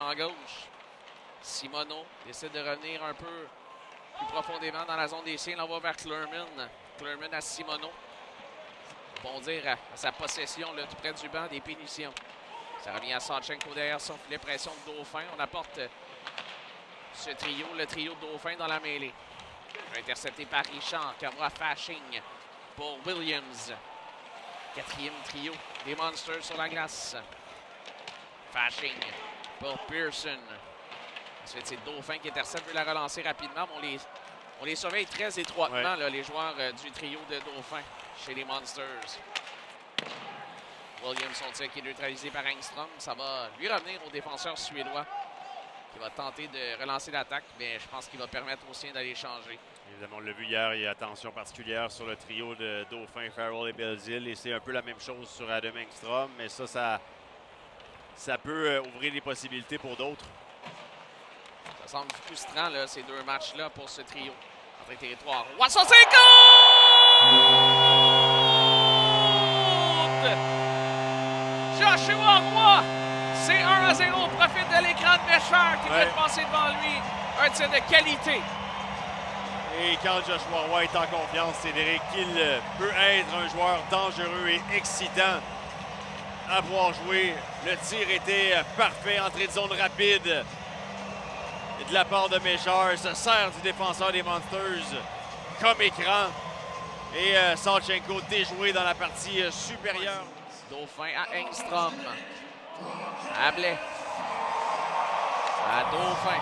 flanc gauche. Simoneau décide de revenir un peu plus profondément dans la zone des siens. On va vers Clermont. Clermont à Simoneau. Bondir à sa possession là, tout près du banc des punitions. Ça revient à Sawchenko derrière son filet. Pression de Dauphin. On apporte ce trio, le trio de Dauphin dans la mêlée. Intercepté par Richard. Cavra Fashing pour Williams. Quatrième trio des Monsters sur la glace. Fashing pour Pearson. Ensuite, c'est Dauphin qui intercepte, veut la relancer rapidement. On les surveille très étroitement, là, les joueurs du trio de Dauphin chez les Monsters. Williams, son tir qui est neutralisé par Engström. Ça va lui revenir au défenseur suédois qui va tenter de relancer l'attaque, mais je pense qu'il va permettre aux siens d'aller changer. Évidemment, on l'a vu hier, il y a attention particulière sur le trio de Dauphin, Farrell et Belzile. Et c'est un peu la même chose sur Adam Engström, mais ça peut ouvrir des possibilités pour d'autres. Ça semble frustrant, là, ces deux matchs-là, pour ce trio. Entrée territoire. Wasson-Cinco! Joshua Roy, c'est 1-0. Profite de l'écran de Béchard qui vient de passer devant lui. Un tir de qualité. Et quand Joshua Roy est en confiance, Cédric, qu'il peut être un joueur dangereux et excitant à voir jouer. Le tir était parfait, entrée de zone rapide. De la part de Méchard, se sert du défenseur des Monsters comme écran. Et Sawchenko déjoué dans la partie supérieure. Dauphin à Engström. À Blais. À Dauphin.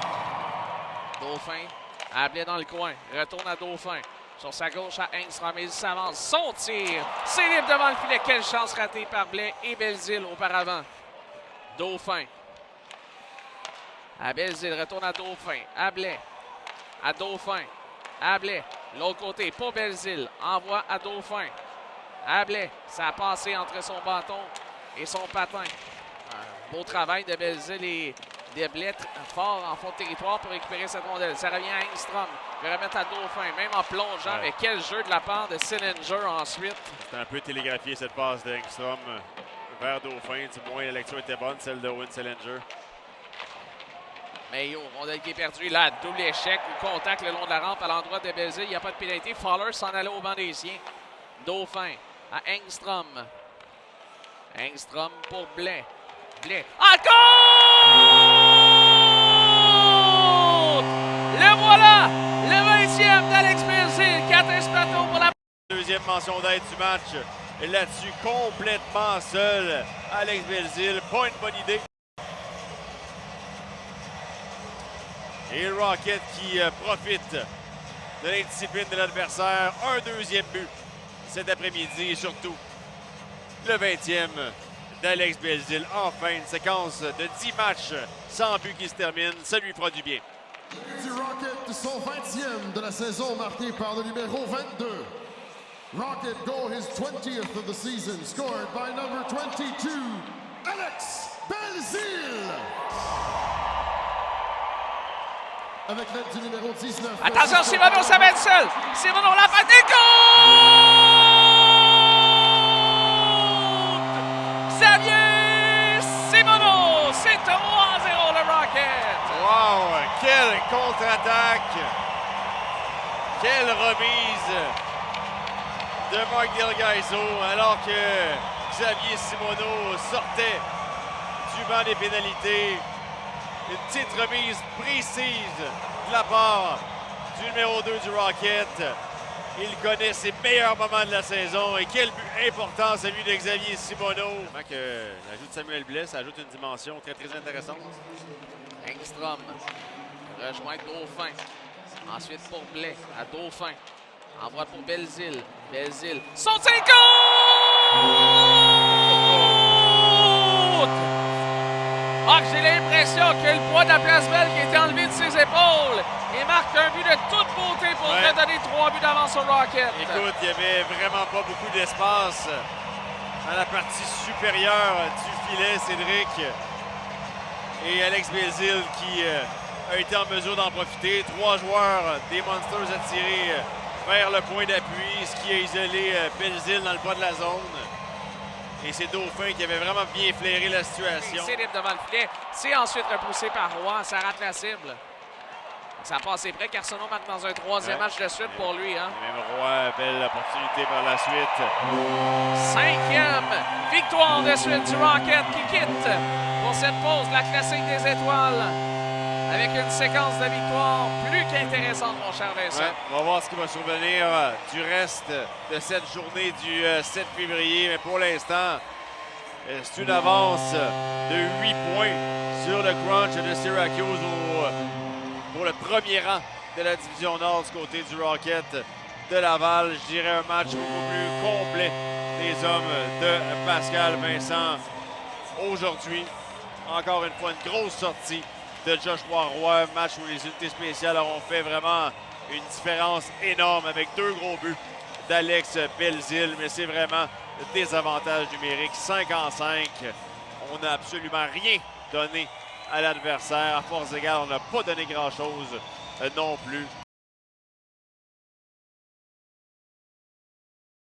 Dauphin à Blais dans le coin. Retourne à Dauphin. Sur sa gauche à Engström. Il s'avance. Son tir. C'est libre devant le filet. Quelle chance ratée par Blais et Belzile auparavant. Dauphin. À Belzile, retourne à Dauphin. À Blais. À Dauphin. À Blais. L'autre côté, pour Belzile. Envoie à Dauphin. À Blais. Ça a passé entre son bâton et son patin. Un beau travail de Belzile et de Blais fort en fond de territoire pour récupérer cette rondelle. Ça revient à Engström. Il va remettre à Dauphin, même en plongeant. Mais quel jeu de la part de Sillinger ensuite. C'était un peu télégraphié cette passe d'Engström vers Dauphin. Du moins, la lecture était bonne, celle de Owen Sillinger. Mayo, rondelle qui est perdue. Là, double échec ou contact le long de la rampe à l'endroit de Belzile. Il n'y a pas de pénalité. Fowler s'en allait au banc des siens. Dauphin à Engström. Engström pour Blais. Blais. Encore! Le voilà! Le 20e d'Alex Belzile. 4 espatos pour la deuxième mention d'aide du match. Et là-dessus, complètement seul. Alex Belzile, pas une bonne idée. Et le Rocket qui profite de l'indiscipline de l'adversaire. Un deuxième but cet après-midi et surtout le 20e d'Alex Belzile. Enfin, une séquence de 10 matchs sans but qui se termine. Ça lui fera du bien. Du Rocket, son 20e de la saison, marqué par le numéro 22. Rocket goal his 20th of the season, scored by number 22, Alex Belzile. Avec l'aide du numéro 19. Attention, Simoneau, ça va être seul. Simoneau, la patte et Xavier Simoneau, c'est 3-0 le Rocket. Wow, quelle contre-attaque. Quelle remise de Mark Delgaiso alors que Xavier Simoneau sortait du banc des pénalités. Une petite remise précise de la part du numéro 2 du Rocket. Il connaît ses meilleurs moments de la saison et quel but important celui de Xavier Simoneau. L'ajout de Samuel Blais, ça ajoute une dimension très très intéressante. Engström rejoint Dauphin. Ensuite pour Blais à Dauphin. Envoie pour Belzile. Belzile. Son tir! Ah, j'ai l'impression que le poids de la place belle qui était enlevé de ses épaules et marque un but de toute beauté pour redonner 3 buts d'avance au Rocket. Écoute, il n'y avait vraiment pas beaucoup d'espace dans la partie supérieure du filet, Cédric. Et Alex Belzile qui a été en mesure d'en profiter. 3 joueurs des Monsters attirés vers le point d'appui, ce qui a isolé Belzile dans le bas de la zone. Et c'est Dauphin qui avait vraiment bien flairé la situation. C'est libre devant le filet. C'est ensuite repoussé par Roy. Ça rate la cible. Ça a passé près qu'Arsenault marque dans un troisième match de suite pour lui. Hein? Et même Roy, belle opportunité par la suite. 5e victoire de suite du Rocket qui quitte pour cette pause de la classique des étoiles avec une séquence de victoires plus qu'intéressante, mon cher Vincent. Ouais, on va voir ce qui va survenir du reste de cette journée du 7 février. Mais pour l'instant, c'est une avance de 8 points sur le Crunch de Syracuse pour le premier rang de la division Nord du côté du Rocket de Laval. Je dirais un match beaucoup plus complet des hommes de Pascal Vincent. Aujourd'hui, encore une fois, une grosse sortie de Joshua Roy. Match où les unités spéciales auront fait vraiment une différence énorme avec 2 gros buts d'Alex Belzile. Mais c'est vraiment le désavantage numérique. 5-5. On n'a absolument rien donné à l'adversaire. À force égale, on n'a pas donné grand-chose non plus.